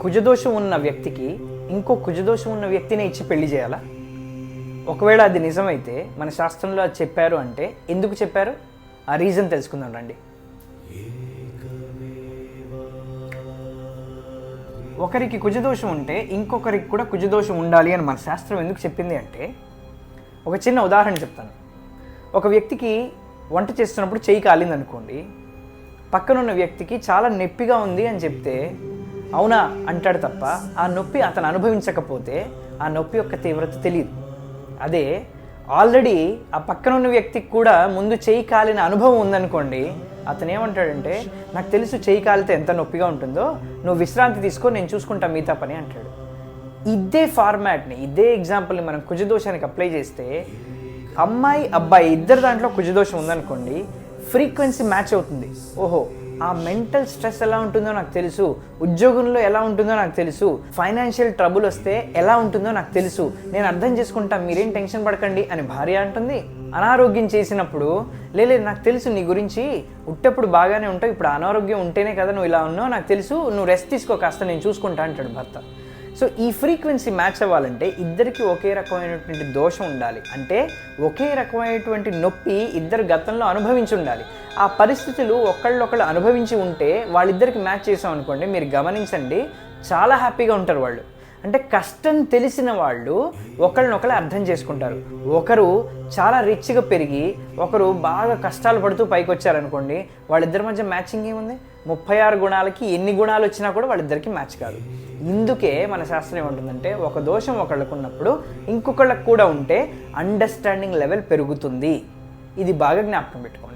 కుజదోషం ఉన్న వ్యక్తికి ఇంకో కుజదోషం ఉన్న వ్యక్తిని ఇచ్చి పెళ్లి చేయాలా? ఒకవేళ అది నిజమైతే మన శాస్త్రంలో అది చెప్పారు అంటే ఎందుకు చెప్పారు? ఆ రీజన్ తెలుసుకుందాం రండి. ఒకరికి కుజదోషం ఉంటే ఇంకొకరికి కూడా కుజదోషం ఉండాలి అని మన శాస్త్రం ఎందుకు చెప్పింది అంటే, ఒక చిన్న ఉదాహరణ చెప్తాను. ఒక వ్యక్తికి వంట చేస్తున్నప్పుడు చెయ్యి కాలింది అనుకోండి, పక్కనున్న వ్యక్తికి చాలా నొప్పిగా ఉంది అని చెప్తే అవునా అంటాడు తప్ప ఆ నొప్పి అతను అనుభవించకపోతే ఆ నొప్పి యొక్క తీవ్రత తెలియదు. అదే ఆల్రెడీ ఆ పక్కనున్న వ్యక్తికి కూడా ముందు చెయ్యి కాలిన అనుభవం ఉందనుకోండి, అతను ఏమంటాడంటే నాకు తెలుసు చెయ్యి కాలితే ఎంత నొప్పిగా ఉంటుందో, నువ్వు విశ్రాంతి తీసుకో, నేను చూసుకుంటా మిగతా పని అంటాడు. ఇదే ఫార్మాట్ని, ఇదే ఎగ్జాంపుల్ని మనం కుజదోషానికి అప్లై చేస్తే, అమ్మాయి అబ్బాయి ఇద్దరు దాంట్లో కుజదోషం ఉందనుకోండి, ఫ్రీక్వెన్సీ మ్యాచ్ అవుతుంది. ఓహో, ఆ మెంటల్ స్ట్రెస్ ఎలా ఉంటుందో నాకు తెలుసు, ఉద్యోగంలో ఎలా ఉంటుందో నాకు తెలుసు, ఫైనాన్షియల్ ట్రబుల్ వస్తే ఎలా ఉంటుందో నాకు తెలుసు, నేను అర్థం చేసుకుంటా, మీరేం టెన్షన్ పడకండి అని భార్య అంటుంది. అనారోగ్యం చేసినప్పుడు లేదు నాకు తెలుసు నీ గురించి, ఉట్టేప్పుడు బాగానే ఉంటావు, ఇప్పుడు అనారోగ్యం ఉంటేనే కదా నువ్వు ఇలా ఉన్నావు, నాకు తెలుసు, నువ్వు రెస్ట్ తీసుకో కాస్త, నేను చూసుకుంటా అంటాడు భర్త. సో ఈ ఫ్రీక్వెన్సీ మ్యాచ్ అవ్వాలంటే ఇద్దరికి ఒకే రకమైనటువంటి దోషం ఉండాలి, అంటే ఒకే రకమైనటువంటి నొప్పి ఇద్దరు గతంలో అనుభవించి ఉండాలి. ఆ పరిస్థితులు ఒకళ్ళు అనుభవించి ఉంటే వాళ్ళిద్దరికి మ్యాచ్ చేసాం అనుకోండి, మీరు గమనించండి, చాలా హ్యాపీగా ఉంటారు వాళ్ళు. అంటే కష్టం తెలిసిన వాళ్ళు ఒకళ్ళనొకళ్ళు అర్థం చేసుకుంటారు. ఒకరు చాలా రిచ్గా పెరిగి ఒకరు బాగా కష్టాలు పడుతూ పైకి వచ్చారనుకోండి, వాళ్ళిద్దరి మధ్య మ్యాచింగ్ ఏముంది? 36 గుణాలకి ఎన్ని గుణాలు వచ్చినా కూడా వాళ్ళిద్దరికి మ్యాచ్ కాదు. ఇందుకే మన శాస్త్రం ఏమంటుందంటే, ఒక దోషం ఒకళ్ళకు ఉన్నప్పుడు ఇంకొకళ్ళకు కూడా ఉంటే అండర్స్టాండింగ్ లెవెల్ పెరుగుతుంది. ఇది బాగా జ్ఞాపకం పెట్టుకోండి.